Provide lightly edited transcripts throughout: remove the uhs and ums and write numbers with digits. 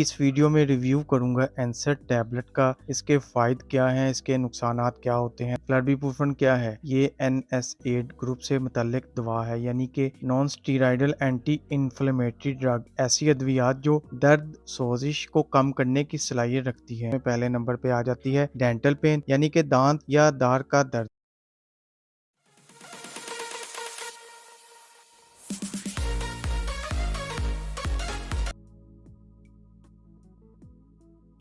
इस वीडियो में रिव्यू करूंगा एनसेड टैबलेट का। इसके फ़ायदे क्या हैं, इसके नुकसानात क्या होते हैं। फ्लर्बीप्रूफन क्या है? ये NSAID ग्रुप से मुतल्लिक दवा है, यानी कि non steroidal anti inflammatory drug. ऐसी अद्वियात जो दर्द सोजिश को कम करने की सलाहियत रखती है। पहले नंबर पे आ जाती है डेंटल पेन, यानी कि दांत या दाढ़ का दर्द।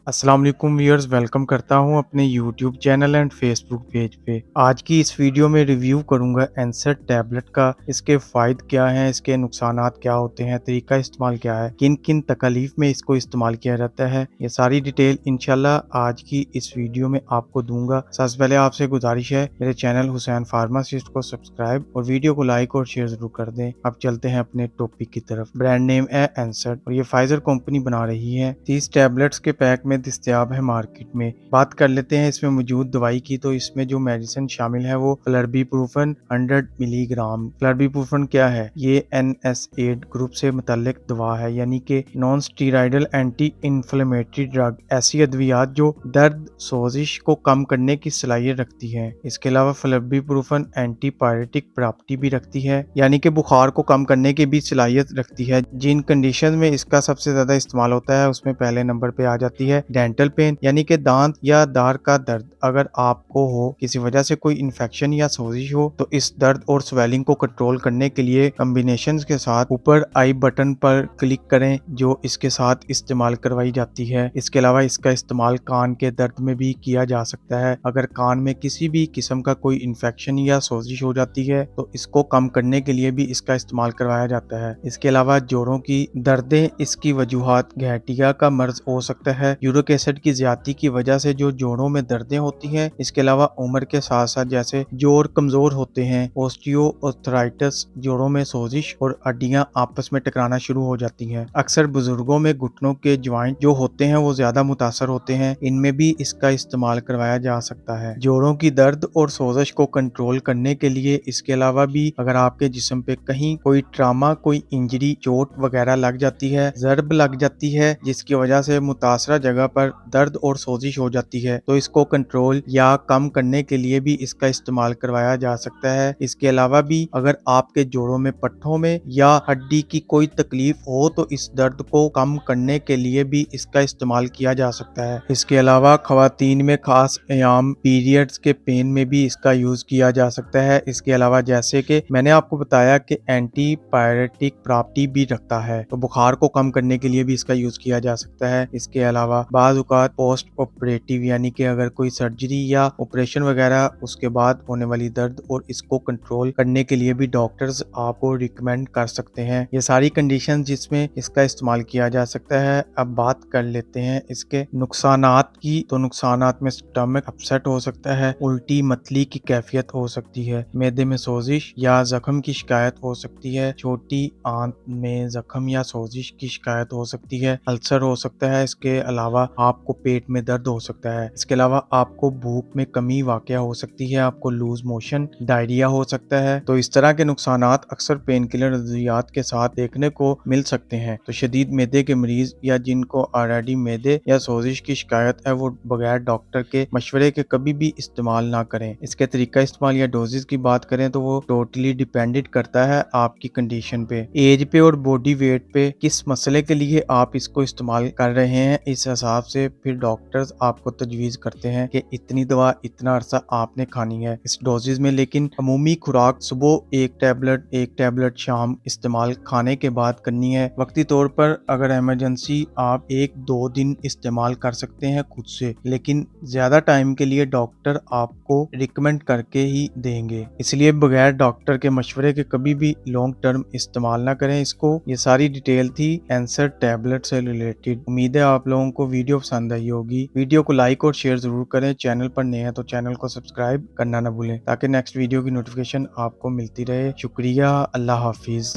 अस्सलाम वालेकुम व्यूअर्स, वेलकम करता हूं अपने YouTube channel and Facebook page पे। आज की इस वीडियो में रिव्यू करूंगा एनसेड टैबलेट का। इसके फ़ायदे क्या हैं, इसके नुकसानात क्या होते हैं, तरीका इस्तेमाल क्या है, किन किन तकलीफ में इसको इस्तेमाल किया जाता है, ये सारी डिटेल इंशाल्लाह आज की इस वीडियो में आपको दूंगा। सबसे पहले आपसे गुजारिश है, मेरे चैनल हुसैन फार्मासिस्ट को सब्सक्राइब और वीडियो को लाइक और शेयर जरूर कर दें। अब चलते हैं अपने टॉपिक की तरफ। ब्रांड नेम है एनसेड और ये फाइजर कंपनी बना रही है। 30 टैबलेट्स के पैक में दस्तयाब है मार्केट में। बात कर लेते हैं इसमें मौजूद दवाई की। तो इसमें जो मेडिसिन शामिल है वो फ्लर्बीप्रूफन 100 मिलीग्राम। फ्लर्बीप्रूफन क्या है? ये NSAID ग्रुप से मुतल्लिक दवा है, यानी कि non steroidal anti inflammatory drug. ऐसी अद्वियात जो दर्द सोजिश को कम करने की सलाहियत रखती है। इसके अलावा फ्लर्बीप्रूफन एंटीपायरेटिक प्रॉपर्टी भी रखती है, यानी कि बुखार को कम करने की भी सलाहियत रखती है। जिन कंडीशन में इसका सबसे ज्यादा इस्तेमाल होता है उसमें पहले नंबर पे आ जाती है डेंटल पेन, यानी कि दांत या दाढ़ का दर्द। अगर आपको हो किसी वजह से कोई इन्फेक्शन या सोजिश हो तो इस दर्द और स्वेलिंग को कंट्रोल करने के लिए कॉम्बिनेशंस के साथ ऊपर आई बटन पर क्लिक करें, जो इसके साथ इस्तेमाल करवाई जाती है। इसके अलावा इसका इस्तेमाल कान के दर्द में भी किया जा सकता है। अगर कान में किसी भी किस्म का कोई इन्फेक्शन या सोजिश हो जाती है तो इसको कम करने के लिए भी इसका इस्तेमाल करवाया जाता है। इसके अलावा जोड़ों की दर्दें, इसकी वजूहात गठिया का मर्ज हो सकता है, यूरिक एसिड की ज्यादती की वजह से जो जोड़ों में दर्दें होती हैं। इसके अलावा उम्र के साथ साथ जैसे जोड़ कमजोर होते हैं, ऑस्टियोआर्थराइटिस, जोड़ों में सोजिश और हड्डियां आपस में टकराना शुरू हो जाती हैं। अक्सर बुजुर्गों में घुटनों के ज्वाइंट जो होते हैं वो ज्यादा मुतासर होते हैं, इनमें भी इसका इस्तेमाल करवाया जा सकता है। जोड़ों की दर्द और सोजिश को कंट्रोल करने के लिए इसके अलावा भी अगर आपके जिस्म पे कहीं कोई ट्रामा, कोई इंजरी, चोट वगैरह लग जाती है, जर्ब लग जाती है, जिसकी वजह से मुतासरा जगह पर दर्द और सोजिश हो जाती है, तो इसको कंट्रोल या कम करने के लिए भी इसका इस्तेमाल करवाया जा सकता है। इसके अलावा भी अगर आपके जोड़ों में, पट्टों में या हड्डी की कोई तकलीफ हो तो इस दर्द को कम करने के लिए भी इसका इस्तेमाल किया जा सकता है। इसके अलावा खवातीन में खास अयाम पीरियड्स के पेन में भी इसका यूज किया जा सकता है। इसके अलावा जैसे कि मैंने आपको बताया कि एंटीपायरेटिक प्रॉपर्टी भी रखता है, तो बुखार को कम करने के लिए भी इसका यूज किया जा सकता है। इसके अलावा बाज़ औक़ात पोस्ट ऑपरेटिव, यानी कि अगर कोई सर्जरी या ऑपरेशन वगैरह उसके बाद होने वाली दर्द और इसको कंट्रोल करने के लिए भी डॉक्टर्स आपको रिकमेंड कर सकते हैं। ये सारी कंडीशन जिसमें इसका इस्तेमाल किया जा सकता है। अब बात कर लेते हैं इसके नुकसानात की। तो नुकसानात में स्टमक अपसेट हो सकता है, उल्टी मतली की कैफियत हो सकती है, मैदे में सोजिश या जख्म की शिकायत हो सकती है, छोटी आंत में जख्म या सोजिश की शिकायत हो सकती है, अल्सर हो सकता है। इसके अलावा आपको पेट में दर्द हो सकता है। इसके अलावा आपको भूख में कमी वाकया हो सकती है, आपको लूज मोशन, डायरिया हो सकता है। तो इस तरह के नुकसानात अक्सर पेन किलर अद्वियात के साथ देखने को मिल सकते हैं। तो शदीद मैदे के मरीज या जिनको ऑलरेडी मैदे या सोजिश की शिकायत है वो बगैर डॉक्टर के मशवरे के कभी भी इस्तेमाल ना करें। इसके तरीका इस्तेमाल या डोजेज की बात करें तो वो टोटली डिपेंडेंट करता है आपकी कंडीशन पे, एज पे और बॉडी वेट पे, किस मसले के लिए आप इसको इस्तेमाल कर रहे हैं। इस हिसाब से फिर डॉक्टर्स आपको तजवीज़ करते हैं कि इतनी दवा इतना अरसा आपने खानी है इस डोजेज में। लेकिन अमूमी खुराक सुबह एक टैबलेट शाम इस्तेमाल खाने के बाद करनी है। वक्ती तौर पर अगर इमरजेंसी आप 1-2 दिन इस्तेमाल कर सकते हैं खुद से, लेकिन ज्यादा टाइम के लिए डॉक्टर आपको रिकमेंड करके ही देंगे। इसलिए बगैर डॉक्टर के मशवरे के कभी भी लॉन्ग टर्म इस्तेमाल ना करें इसको। ये सारी डिटेल थी एनसेड टैबलेट से रिलेटेड। उम्मीद है आप लोगों को वीडियो पसंद आई होगी। वीडियो को लाइक और शेयर जरूर करें। चैनल पर नए हैं तो चैनल को सब्सक्राइब करना ना भूलें ताकि नेक्स्ट वीडियो की नोटिफिकेशन आपको मिलती रहे। शुक्रिया, अल्लाह हाफिज।